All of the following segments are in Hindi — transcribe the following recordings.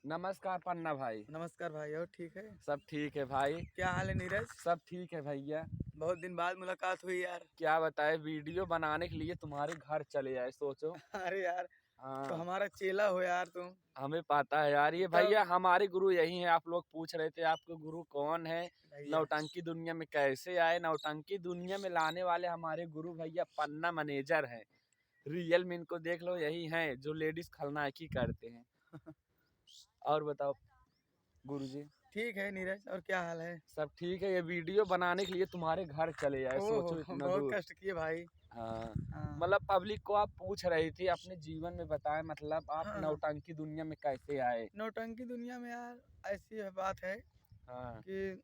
नमस्कार पन्ना भाई। नमस्कार भाई। और ठीक है? सब ठीक है भाई। क्या हाल है नीरज? सब ठीक है भैया। बहुत दिन बाद मुलाकात हुई यार। क्या बताए, वीडियो बनाने के लिए तुम्हारे घर चले आए, सोचो। अरे यार, तो हाँ, हमारा चेला हो यार तुम। हमें पता है यार। ये तब भैया हमारे गुरु यही हैं। आप लोग पूछ रहे थे आपके गुरु कौन है, भैया, नौटंकी दुनिया में कैसे आए। नौटंकी दुनिया में लाने वाले हमारे गुरु भैया पन्ना मैनेजर हैं। रियल में इनको देख लो, यही हैं जो लेडीज खलनायकी करते हैं। और बताओ गुरुजी। ठीक है नीरज, और क्या हाल है? सब ठीक है। ये वीडियो बनाने के लिए तुम्हारे घर चले आए, ओहो, सोचो इतना बहुत दूर। कष्ट किए भाई। हाँ, हाँ मतलब पब्लिक को आप पूछ रही थी अपने जीवन में बताएं, मतलब आप हाँ, नौटंकी दुनिया में कैसे आए। नौटंकी दुनिया में यार ऐसी बात है हाँ, कि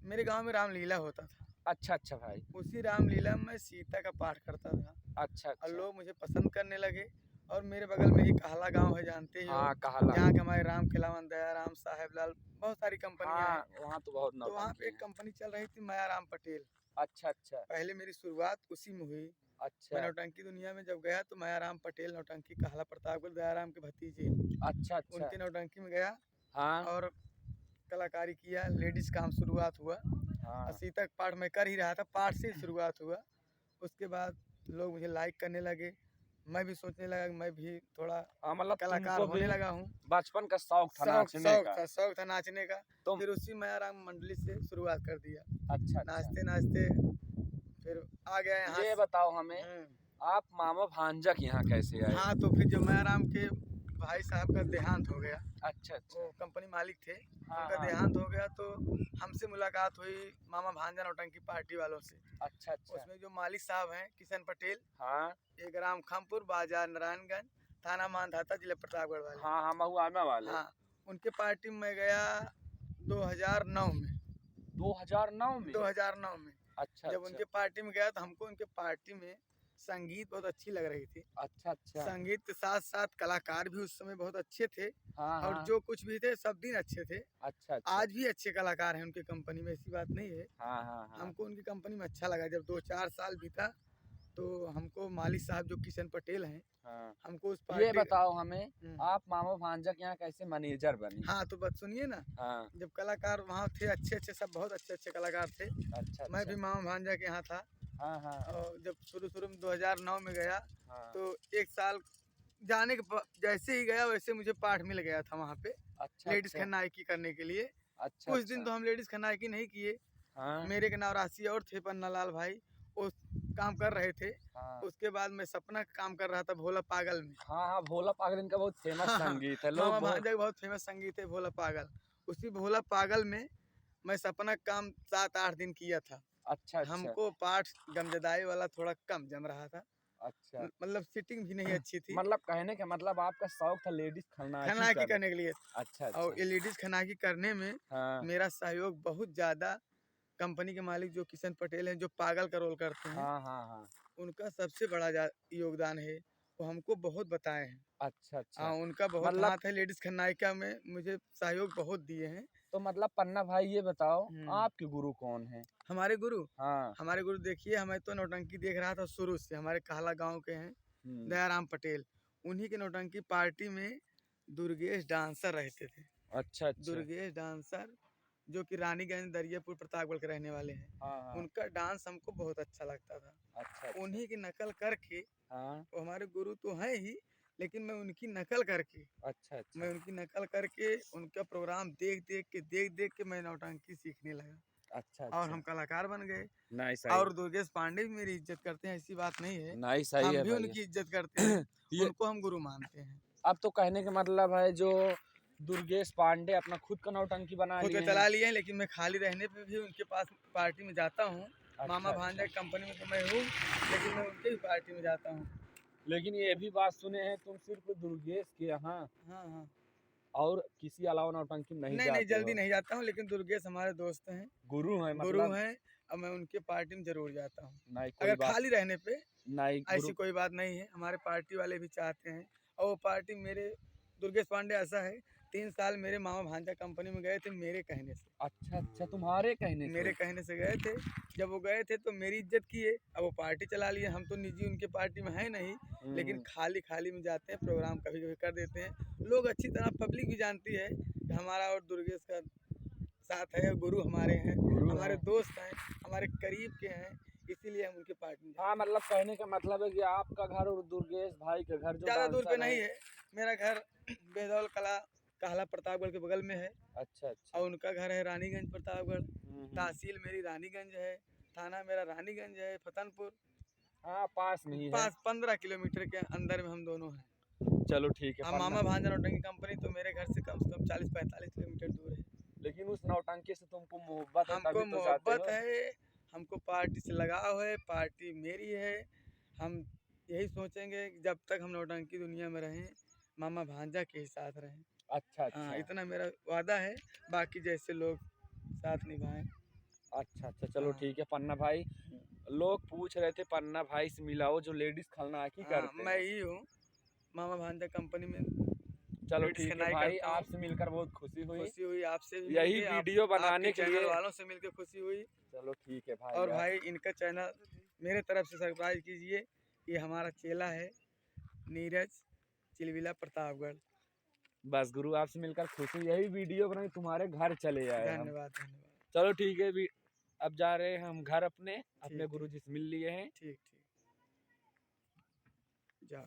मेरे गांव में रामलीला होता था। अच्छा अच्छा भाई। उसी रामलीला में मैं सीता का पाठ करता था अच्छा और अच्छा। लोग मुझे पसंद करने लगे। और मेरे बगल में ही कहला गांव है, जानते ही हो, हाँ कहला। जहाँ के हमारे राम खिलावन, दयाराम, साहेबलाल, बहुत सारी कंपनियां हैं। हाँ, वहाँ तो बहुत तो वहाँ पे नौटंकी एक है। कंपनी चल रही थी, मायाराम पटेल। अच्छा अच्छा। पहले मेरी शुरुआत उसी में हुई। मैं अच्छा नौटंकी दुनिया में जब गया तो मायाराम पटेल नौटंकी, कहला प्रतापगढ़ दयाराम के भतीजे, अच्छा अच्छा। उनके नौटंकी में गया हाँ और कलाकारी किया। लेडीज काम शुरुआत हुआ और हाँ। सीता का पाठ मैं कर ही रहा था, पाठ से ही शुरुआत हुआ। उसके बाद लोग मुझे लाइक करने लगे। मैं भी सोचने लगा कि मैं भी थोड़ा हाँ, मतलब कलाकार तुमको भी होने लगा हूँ। बचपन का शौक था शौक नाचने शौक का। था शौक था नाचने का। तुम फिर उसी मायाराम मंडली से शुरुआत कर दिया। अच्छा अच्छा। नाचते नाचते फिर आ गया यहाँ ये बताओ हमें, हम्म। आप मामा भांजा के यहाँ कैसे आए। हाँ, तो फिर जब मायाराम के भाई साहब का देहांत हो गया, अच्छा वो अच्छा। कंपनी मालिक थे, हाँ उनका हाँ। देहांत हो गया तो हमसे मुलाकात हुई मामा भांजा नौटंकी पार्टी वालों से। अच्छा अच्छा। उसमें जो मालिक साहब हैं किशन पटेल, हाँ ये ग्राम खामपुर, बाजार नारायणगंज, थाना मानधाता, जिला प्रतापगढ़ वाले। हाँ। हाँ, महुआना वाले। हाँ, उनके पार्टी में मैं गया 2009 में। 2009 में। 2009 में अच्छा जब अच्छा। उनके पार्टी में गया तो हमको उनके पार्टी में संगीत बहुत अच्छी लग रही थी। अच्छा अच्छा। संगीत के साथ साथ कलाकार भी उस समय बहुत अच्छे थे। हाँ और हाँ। जो कुछ भी थे सब दिन अच्छे थे। अच्छा अच्छा। आज भी अच्छे कलाकार हैं उनकी कंपनी में, ऐसी बात नहीं है। हाँ हाँ हाँ। हमको उनकी कंपनी में अच्छा लगा। जब 2-4 साल बीता तो हमको मालिक साहब जो किशन पटेल हैं, हाँ, हमको उस ये पार्टी। बताओ हमें, आप मामा भांजा के यहाँ कैसे मैनेजर बने। हाँ, तो बात सुनिए ना। हाँ। जब कलाकार वहाँ थे अच्छे अच्छे, सब बहुत अच्छे अच्छे कलाकार थे। अच्छा मैं अच्छा। भी मामा भांजा के यहाँ था। हाँ हाँ और जब शुरू शुरू में 2009 में गया हाँ। तो एक साल जाने के जैसे ही गया वैसे मुझे पाठ मिल गया था वहाँ पे, अच्छा लेडीज अच्छा। खन्नायकी करने के लिए। अच्छा कुछ दिन अच्छा। तो हम लेडीज खन्नायकी नहीं किए। हाँ मेरे के नवरासी और थे, पन्ना लाल भाई, वो काम कर रहे थे। हाँ उसके बाद मैं सपना का काम कर रहा था भोला पागल में। हाँ। हाँ, भोला पागल का बहुत फेमस हाँ हाँ, संगीत है, लोग मामा बहुत। भांजा का बहुत फेमस संगीत है भोला पागल। उसी भोला पागल में मैं सपना का काम 7-8 दिन किया था। अच्छा अच्छा। हमको पाठ गमजदाई वाला थोड़ा कम जम रहा था। अच्छा, मतलब सीटिंग भी नहीं अच्छी थी मतलब कहने का मतलब आपका शौक था लेडीज खलनायकी खन्नायकी करना। करने के लिए। अच्छा और अच्छा। ये लेडीज खन्नायकी करने में हाँ मेरा सहयोग बहुत ज़्यादा कंपनी के मालिक जो किशन पटेल हैं, जो पागल का रोल करते हैं, हाँ हाँ हाँ। उनका सबसे बड़ा योगदान है। वो हमको बहुत बताए हैं। अच्छा हाँ, अच्छा। उनका बहुत मतलब, हाथ है लेडीज खन्नायिका में, मुझे सहयोग बहुत दिए हैं। तो मतलब पन्ना भाई ये बताओ, हम्म। आपके गुरु कौन है। हमारे गुरु, हाँ। हमारे गुरु देखिए, हमें तो नौटंकी देख रहा था शुरू से। हमारे कहला गांव के हैं, हम्म। दयाराम पटेल। उन्हीं के नौटंकी पार्टी में दुर्गेश डांसर रहते थे। अच्छा अच्छा। दुर्गेश डांसर जो कि रानीगंज, दरियापुर, प्रतापगढ़ के रहने वाले हैं। हाँ हाँ। उनका डांस हमको बहुत अच्छा लगता था। अच्छा अच्छा। उन्हीं की नकल करके, हाँ। वो हमारे गुरु तो हैं ही, लेकिन मैं उनकी नकल करके, अच्छा अच्छा। उनका प्रोग्राम देख देख के मैं नौटंकी सीखने लगा अच्छा और अच्छा। हम कलाकार बन गए। नहीं सही। और दुर्गेश पांडे भी मेरी इज्जत करते हैं, ऐसी बात नहीं है। नहीं सही हम है भी भैया। उनकी इज्जत करते हैं, ये उनको हम गुरु मानते हैं। अब तो कहने का मतलब है जो दुर्गेश पांडे अपना खुद का नौटंकी बना खुद का लिए हैं। चला लिए हैं, लेकिन मैं खाली रहने पे भी उनके पास पार्टी में जाता हूँ। अच्छा मामा भांजा अच्छा। की कंपनी में तो मैं हूँ, लेकिन मैं उनके भी पार्टी में जाता हूँ। लेकिन ये भी बात सुने हैं तुम सिर्फ दुर्गेश के यहाँ हाँ हाँ। और किसी अलावा नौटंकी नहीं नहीं नहीं, जाते जल्दी हो। नहीं जाता हूँ, लेकिन दुर्गेश हमारे दोस्त हैं, गुरु है गुरु मतलब। हैं। और मैं उनके पार्टी में जरूर जाता हूँ, नहीं कोई अगर बात। खाली रहने पे। नहीं ऐसी गुरु। कोई बात नहीं है, हमारे पार्टी वाले भी चाहते हैं। और वो पार्टी मेरे, दुर्गेश पांडे ऐसा है 3 साल मेरे मामा भांजा कंपनी में गए थे मेरे कहने से। अच्छा अच्छा, तुम्हारे कहने मेरे से। कहने से गए थे। जब वो गए थे तो मेरी इज्जत किए। अब वो पार्टी चला लिए, हम तो निजी उनके पार्टी में है नहीं, लेकिन खाली खाली में जाते हैं, प्रोग्राम कभी कभी कर देते हैं। लोग अच्छी तरह, पब्लिक भी जानती है कि हमारा और दुर्गेश का साथ है, गुरु हमारे हैं, गुरु हमारे हैं। दोस्त हैं, हमारे करीब के हैं, इसीलिए हम उनकी पार्टी में जाते हैं। हाँ, मतलब कहने का मतलब है कि आपका घर और दुर्गेश भाई का घर जो ज़्यादा दूर पे डांसर नहीं है। है। मेरा घर बेदौल कला कहला प्रतापगढ़ के बगल में है, अच्छा अच्छा। और उनका घर है रानीगंज प्रतापगढ़। हम्म। तहसील मेरी रानीगंज है, थाना मेरा रानीगंज है, फतनपुर। हाँ, पास में ही है। 15 किलोमीटर के अंदर में हम दोनों हैं। चलो ठीक है। अब पन्ना, मामा भांजा नौटंकी कंपनी तो मेरे घर से कम 40-45 किलोमीटर दूर है। लेकिन उस नौटंकी से तुमको मोहब्बत है हमको तभी तो जाते मोहब्बत हो। है, हमको पार्टी से लगाव है, पार्टी मेरी है। हम यही सोचेंगे कि जब तक हम नौटंकी दुनिया में रहें, मामा भांजा के ही साथ रहें। अच्छा हाँ, अच्छा। इतना मेरा वादा है। बाकी जैसे लोग साथ निभाएं। अच्छा अच्छा, चलो हाँ। ठीक है पन्ना भाई। लोग पूछ रहे थे पन्ना भाई से मिलाओ जो लेडीज खलनायकी हाँ, करते मैं हैं। ही हूँ, मामा भांजा कंपनी में चलो लेडीज ठीक है कनाई भाई, करता हूँ। आपसे मिलकर बहुत खुशी हुई। खुशी हुई आपसे भी यही मिलके, आप वीडियो आपके बनाने के चैनल लिए। वालों से मिलके खुशी हुई। चलो ठीक है भाई और यार। भाई इनका चैनल मेरे तरफ से सरप्राइज कीजिए, ये हमारा चेला है नीरज, चिलविला प्रतापगढ़। बस गुरु, आपसे मिलकर खुशी, यही वीडियो बनाई तुम्हारे घर चले आए हम। धन्यवाद धन्यवाद। चलो ठीक है, अब जा रहे हैं हम घर अपने ठीक अपने ठीक गुरुजी से मिल लिए हैं। ठीक ठीक, जाओ।